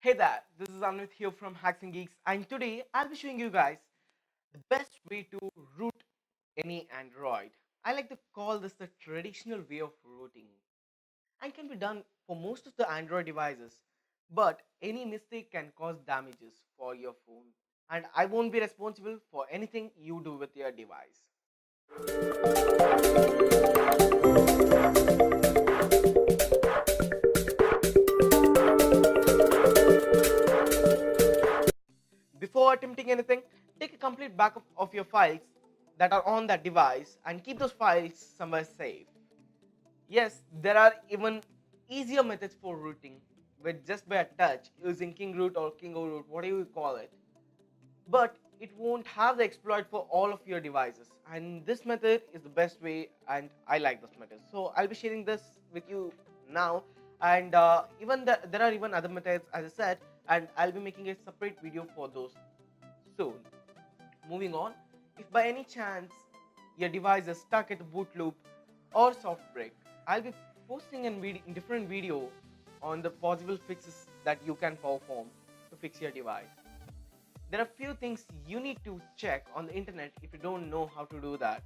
Hey there, this is Amit here from Hacks and Geeks, and today I'll be showing you guys the best way to root any Android. I like to call this the traditional way of rooting and can be done for most of the Android devices, but any mistake can cause damages for your phone, and I won't be responsible for anything you do with your device. Before attempting anything, take a complete backup of your files that are on that device and keep those files somewhere safe. Yes, there are even easier methods for rooting with just by a touch using King Root or Kingo Root, whatever you call it. But it won't have the exploit for all of your devices. And this method is the best way, and I like this method. So I'll be sharing this with you now. And there are even other methods, as I said, and I'll be making a separate video for those soon. Moving on, if by any chance your device is stuck at the boot loop or soft break, I'll be posting in different video on the possible fixes that you can perform to fix your device. There are few things you need to check on the internet if you don't know how to do that.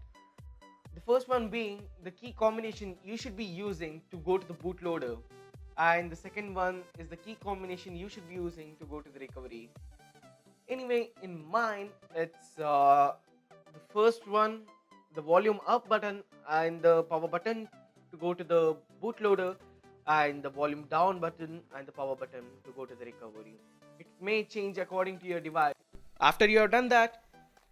The first one being the key combination you should be using to go to the bootloader, and the second one is the key combination you should be using to go to the recovery. Anyway, in mine, it's the first one, the volume up button and the power button to go to the bootloader, and the volume down button and the power button to go to the recovery. It may change according to your device. After you have done that,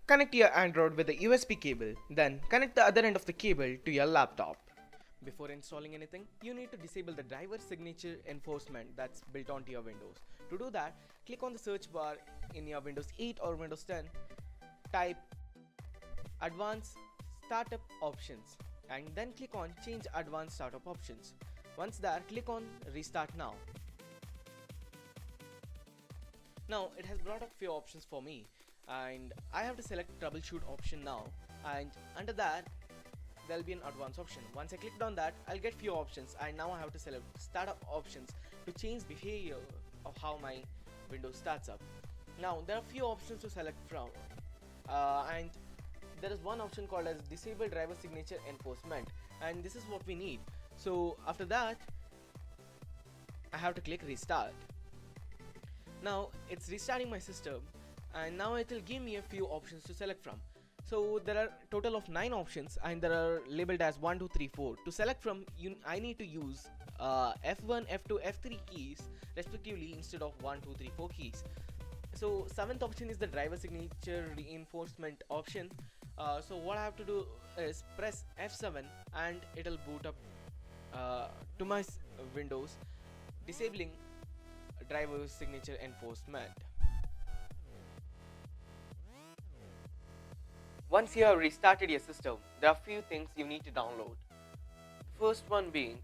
connect your Android with a USB cable, then connect the other end of the cable to your laptop. Before installing anything, you need to disable the driver signature enforcement that's built onto your Windows. To do that, click on the search bar in your Windows 8 or Windows 10, type Advanced Startup Options, and then click on Change Advanced Startup Options. Once there, click on Restart Now. Now it has brought up few options for me, and I have to select troubleshoot option now, and under that there'll be an advanced option. Once I clicked on that, I'll get few options, and now I have to select startup options to change behavior of how my Windows starts up. Now there are few options to select from, and there is one option called as disable driver signature enforcement, and this is what we need. So after that, I have to click restart. Now it's restarting my system, and now it will give me a few options to select from. So there are total of 9 options, and there are labeled as 1 2 3 4. To select from, I need to use F1 F2 F3 keys respectively instead of 1 2 3 4 keys. So 7th option is the driver signature reinforcement option. So what I have to do is press F7 and it'll boot up to my Windows, disabling driver signature enforcement. Once you have restarted your system, there are few things you need to download. First one being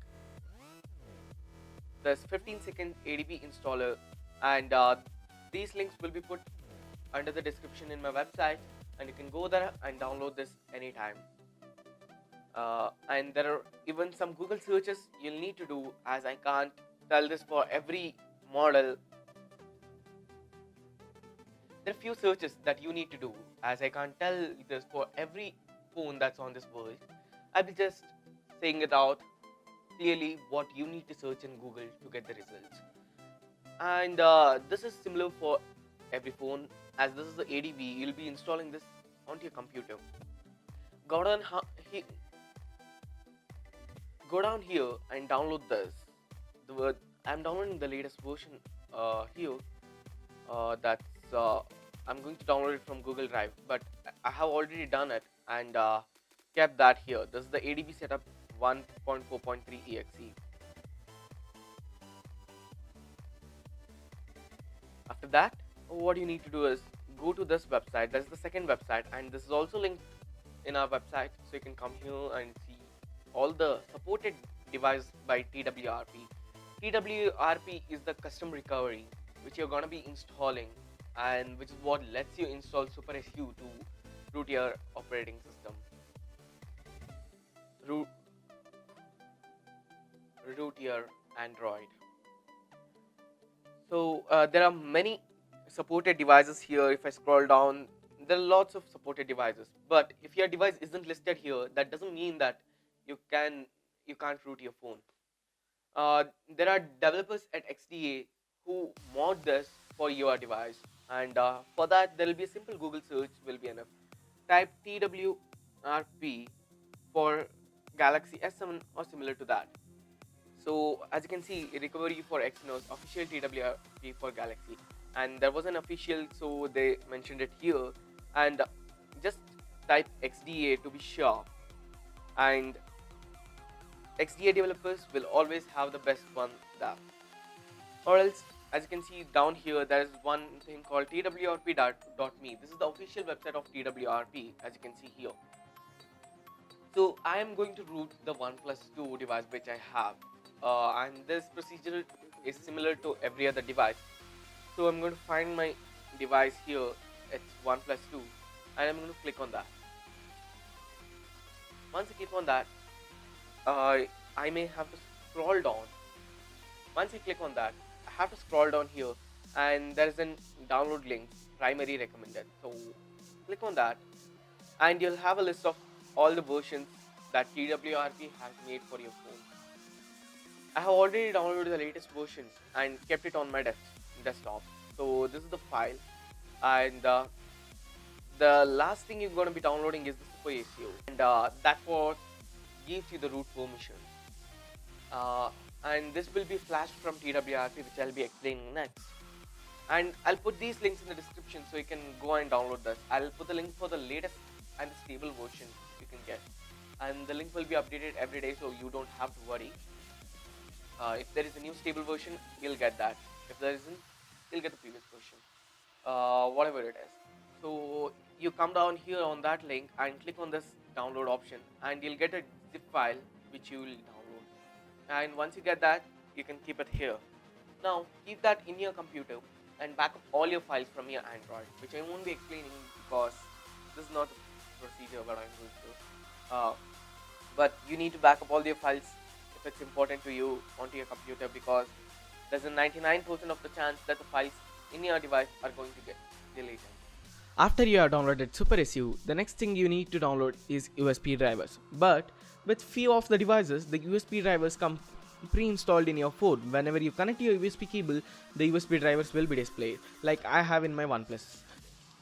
this 15-second ADB installer, and these links will be put under the description in my website, and you can go there and download this anytime. And there are even some Google searches you'll need to do, as I can't tell this for every model. There are few searches that you need to do, as I can't tell this for every phone that's on this world. I'll be just saying it out clearly what you need to search in Google to get the results. And this is similar for every phone, as this is the ADB. You'll be installing this onto your computer. Go down, go down here and download this. I'm downloading the latest version here. That's I'm going to download it from Google Drive, but I have already done it and kept that here. This is the ADB setup 1.4.3 exe. After that, what you need to do is go to this website. That's the second website, and this is also linked in our website, so you can come here and see all the supported device by TWRP. TWRP is the custom recovery which you're gonna be installing, and which is what lets you install Super SU to root your operating system. Root, root your Android. So there are many supported devices here. If I scroll down, there are lots of supported devices. But if your device isn't listed here, that doesn't mean that you can you can't root your phone. Uh, there are developers at XDA who mod this for your device, and for that there will be a simple Google search will be enough. Type TWRP for Galaxy S7 or similar to that. So as you can see, recovery for Exynos, official TWRP for Galaxy, and there was an official, so they mentioned it here. And just type XDA to be sure. And XDA developers will always have the best one there. Or else, as you can see down here, there is one thing called twrp.me. This is the official website of TWRP, as you can see here. So I am going to root the OnePlus 2 device which I have, and this procedure is similar to every other device. So I'm going to find my device here. It's OnePlus 2, and I'm going to click on that. Once I click on that, I may have to scroll down. Once I click on that, I have to scroll down here, and there is a download link, primary recommended. So click on that, and you'll have a list of all the versions that TWRP has made for your phone. I have already downloaded the latest versions and kept it on my desktop. So this is the file, and the last thing you're going to be downloading is the Super ACO, and that's what gives you the root permission. And this will be flashed from TWRP, which I'll be explaining next. And I'll put these links in the description so you can go and download this. I'll put the link for the latest and the stable version you can get, and the link will be updated every day, so you don't have to worry. If there is a new stable version, you'll get that. If there isn't, you'll get the previous version, whatever it is. So you come down here on that link and click on this download option, and you'll get a zip file which you will download. And once you get that, you can keep it here. Now keep that in your computer and back up all your files from your Android, which I won't be explaining because this is not the procedure what I'm going to. But you need to back up all your files if it's important to you onto your computer, because there's a 99% of the chance that the files in your device are going to get deleted. After you have downloaded Super SU, the next thing you need to download is USB drivers. But with few of the devices, the USB drivers come pre-installed in your phone. Whenever you connect your USB cable, the USB drivers will be displayed, like I have in my OnePlus.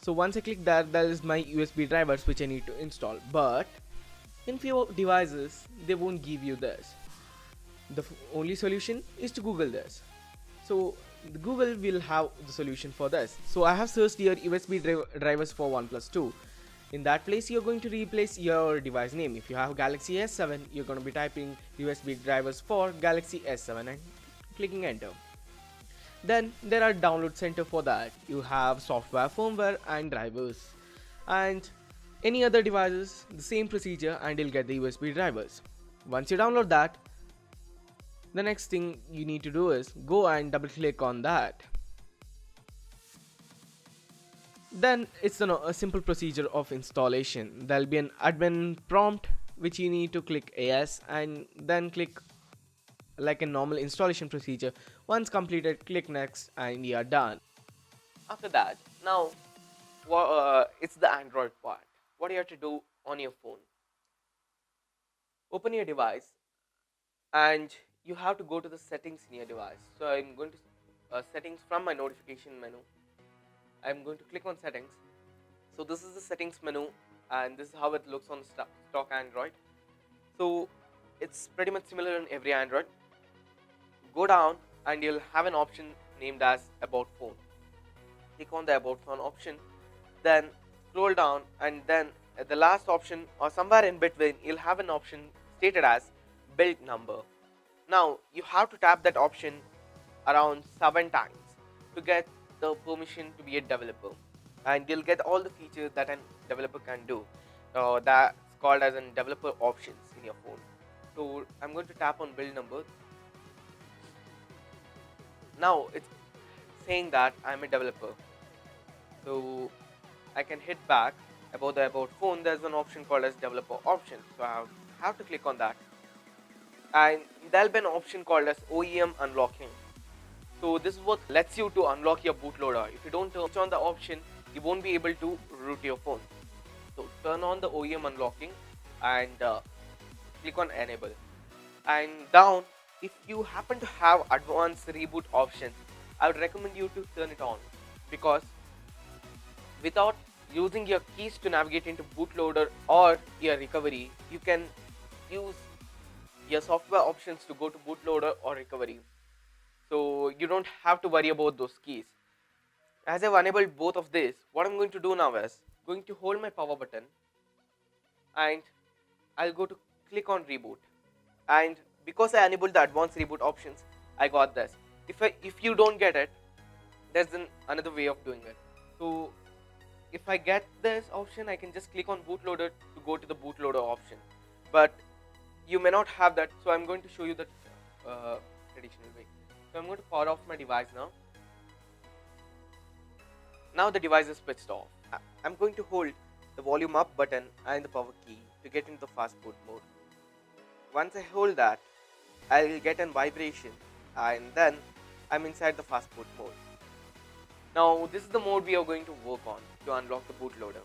So once I click that, that is my USB drivers which I need to install. But in few devices, they won't give you this. The only solution is to Google this. So the Google will have the solution for this. So I have searched your USB drivers for OnePlus 2. In that place, you're going to replace your device name. If you have Galaxy S7, you're going to be typing USB drivers for Galaxy S7 and clicking enter. Then there are download center for that. You have software, firmware and drivers. And any other devices, the same procedure, and you'll get the USB drivers. Once you download that, the next thing you need to do is go and double click on that. Then it's a simple procedure of installation. There'll be an admin prompt which you need to click yes, and then click like a normal installation procedure. Once completed, click next and you are done. After that, now it's the Android part. What you have to do on your phone: open your device, and you have to go to the settings in your device. So I'm going to settings from my notification menu. I'm going to click on settings. So this is the settings menu, and this is how it looks on stock Android. So it's pretty much similar in every Android. Go down and you'll have an option named as about phone. Click on the about phone option, then scroll down, and then at the last option or somewhere in between, you'll have an option stated as build number. Now you have to tap that option around 7 times to get the permission to be a developer, and you'll get all the features that a developer can do. That's called as a developer options in your phone. So I'm going to tap on build number. Now it's saying that I'm a developer, so I can hit back. About the about phone, there's an option called as developer options, so I have to click on that, and there'll be an option called as OEM unlocking. So this is what lets you to unlock your bootloader. If you don't turn on the option, you won't be able to root your phone. So turn on the OEM unlocking and click on enable. And down, if you happen to have advanced reboot options, I would recommend you to turn it on, because without using your keys to navigate into bootloader or your recovery, you can use your software options to go to bootloader or recovery. So you don't have to worry about those keys. As I've enabled both of this, what I'm going to do now is going to hold my power button and I'll go to click on reboot. And because I enabled the advanced reboot options, I got this. If you don't get it, there's another way of doing it. So if I get this option, I can just click on bootloader to go to the bootloader option. But you may not have that, so I'm going to show you the traditional way. So I'm going to power off my device now. Now the device is switched off. I'm going to hold the volume up button and the power key to get into the fast boot mode. Once I hold that, I'll get a vibration and then I'm inside the fast boot mode. Now this is the mode we are going to work on to unlock the bootloader.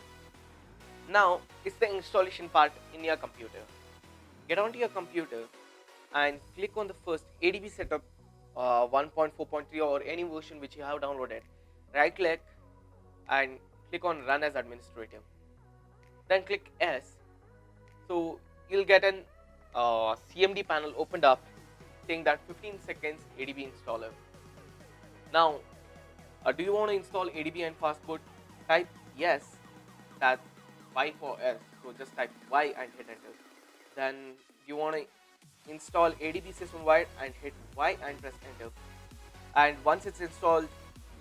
Now it's the installation part in your computer. Get onto your computer and click on the first ADB setup 1.4.3 or any version which you have downloaded. Right click and click on run as administrator. Then click S. So you'll get an CMD panel opened up saying that 15 seconds ADB installer. Now do you want to install ADB and fastboot? Type yes, that Y for S, so just type Y and hit enter. Then you want to install ADB system wide and hit Y and press enter. And once it's installed,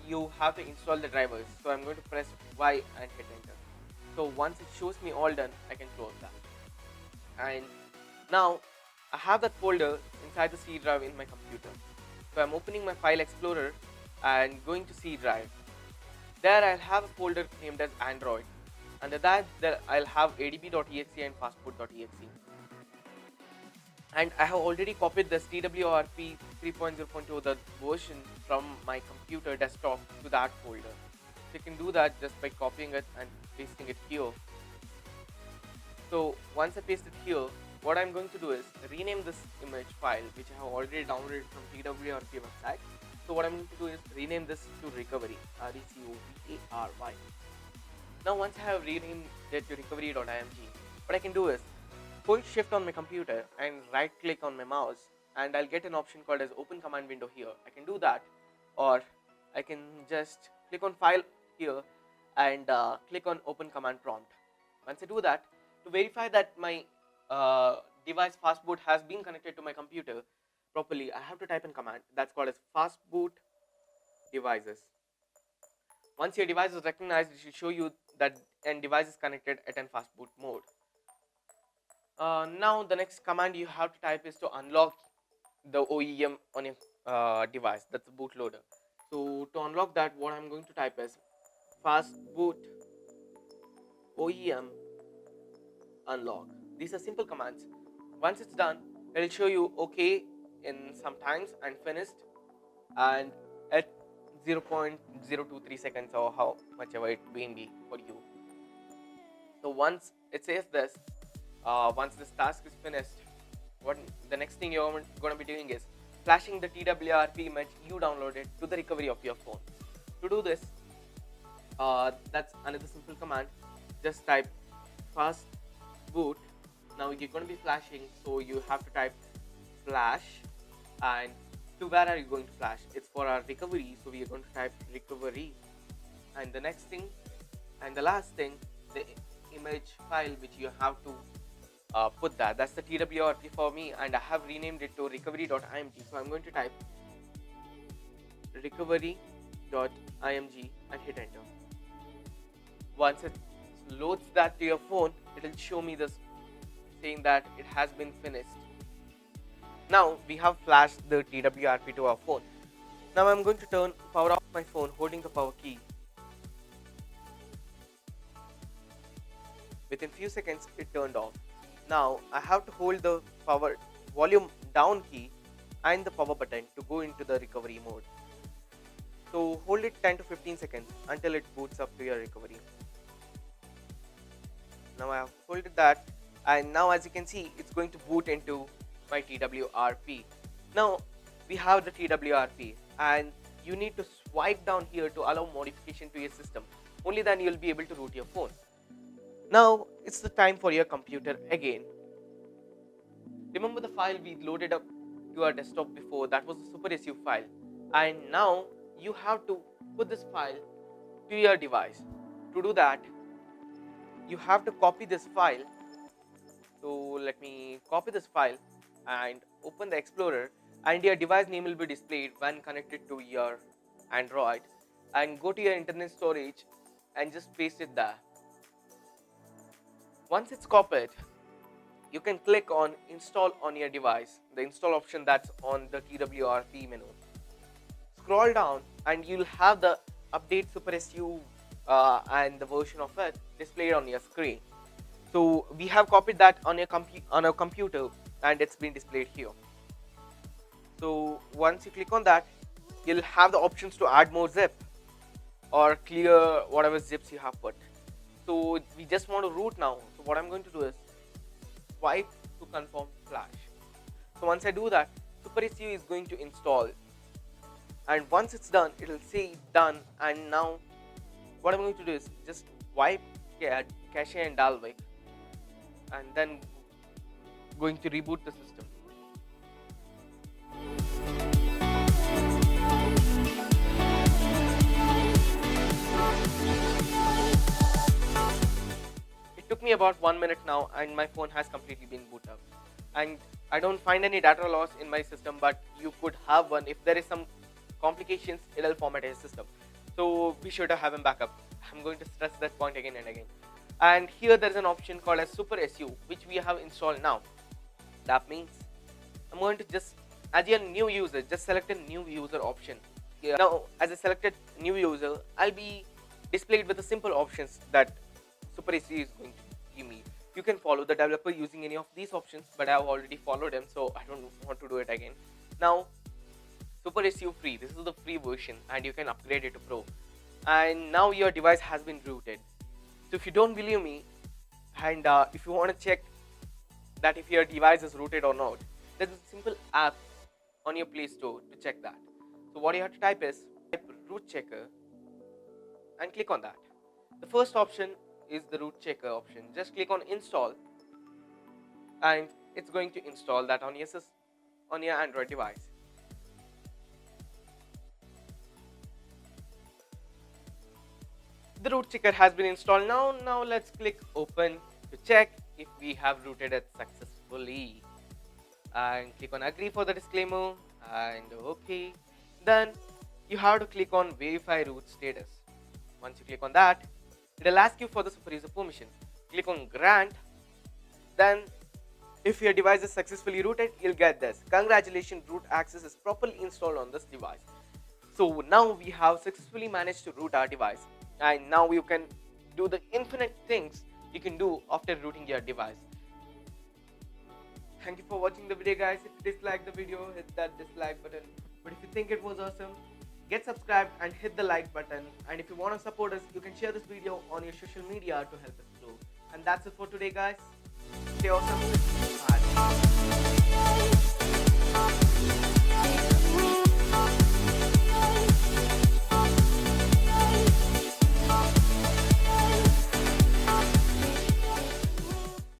you have to install the drivers, so I'm going to press Y and hit enter. So once it shows me all done, I can close that. And now I have that folder inside the C drive in my computer. So I'm opening my file explorer and going to C drive. There I'll have a folder named as Android. Under that, there I'll have adb.exe and fastboot.exe. And I have already copied this TWRP 3.0.2, the version from my computer desktop to that folder. So you can do that just by copying it and pasting it here. So once I paste it here, what I'm going to do is rename this image file, which I have already downloaded from TWRP website. So what I'm going to do is rename this to recovery, recovery. Now once I have renamed it to recovery.img, what I can do is hold shift on my computer and right click on my mouse, and I'll get an option called as open command window here. I can do that, or I can just click on file here and click on open command prompt. Once I do that, to verify that my device fastboot has been connected to my computer properly, I have to type in command that's called as fastboot devices. Once your device is recognized, it should show you that an device is connected at an fastboot mode. Now the next command you have to type is to unlock the OEM on your device, that's the bootloader. So to unlock that, what I'm going to type is fastboot OEM unlock. These are simple commands. Once it's done, it will show you OK in some times and finished, and at 0.023 seconds or how much ever it may be for you. So once it says this, once this task is finished, what the next thing you're going to be doing is flashing the TWRP image you downloaded to the recovery of your phone. To do this, that's another simple command. Just type fastboot. Now you're going to be flashing, so you have to type flash, and to where are you going to flash? It's for our recovery, so we are going to type recovery. And the next thing and the last thing, the image file which you have to put that's the TWRP for me, and I have renamed it to recovery.img. So I'm going to type recovery.img and hit enter. Once it loads that to your phone, it will show me this saying that it has been finished. Now we have flashed the TWRP to our phone. Now I'm going to power off my phone holding the power key. Within few seconds it turned off. Now I have to hold the power volume down key and the power button to go into the recovery mode. So hold it 10 to 15 seconds until it boots up to your recovery. Now I have holded that, and now as you can see it's going to boot into my TWRP. Now we have the TWRP, and you need to swipe down here to allow modification to your system. Only then you'll be able to root your phone. Now it's the time for your computer again. Remember the file we loaded up to our desktop before? That was a Super SU file, and now you have to put this file to your device. To do that, you have to copy this file. So let me copy this file and open the Explorer, and your device name will be displayed when connected to your Android, and go to your internet storage and just paste it there. Once it's copied, you can click on install on your device, the install option that's on the TWRP menu. Scroll down and you'll have the update Super SU and the version of it displayed on your screen. So we have copied that on our computer, and it's been displayed here. So once you click on that, you'll have the options to add more zip or clear whatever zips you have put. So we just want to root now. So what I'm going to do is swipe to confirm flash. So once I do that, Super SU is going to install, and once it's done, it'll say done. And now what I'm going to do is just wipe cache and Dalvik, and then going to reboot the system. It took me about 1 minute now, and my phone has completely been booted up, and I don't find any data loss in my system, but you could have one. If there is some complications, it'll format your system, so be sure to have a backup. I'm going to stress that point again and again. And here there is an option called as Super SU, which we have installed now. That means I'm going to just, as a new user, just select a new user option here. Now as a selected new user, I'll be displayed with the simple options that Super SU is going to give me. You can follow the developer using any of these options, but I have already followed them, so I don't want to do it again. Now Super SU free, this is the free version, and you can upgrade it to Pro. And now your device has been rooted. So if you don't believe me, and if you want to check that if your device is rooted or not, there's a simple app on your Play Store to check that. So what you have to type is type root checker and click on that. The first option is the root checker option. Just click on install, and it's going to install that on your Android device. The root checker has been installed now. Now let's click open to check if we have rooted it successfully, and click on agree for the disclaimer and okay. Then you have to click on verify root status. Once you click on that, it will ask you for the super user permission. Click on grant. Then if your device is successfully rooted, you'll get this: congratulations, root access is properly installed on this device. So now we have successfully managed to root our device, and now you can do the infinite things you can do after rooting your device. Thank you for watching the video, guys. If you disliked the video, hit that dislike button. But if you think it was awesome, get subscribed and hit the like button. And if you want to support us, you can share this video on your social media to help us grow. And that's it for today, guys. Stay awesome. Bye.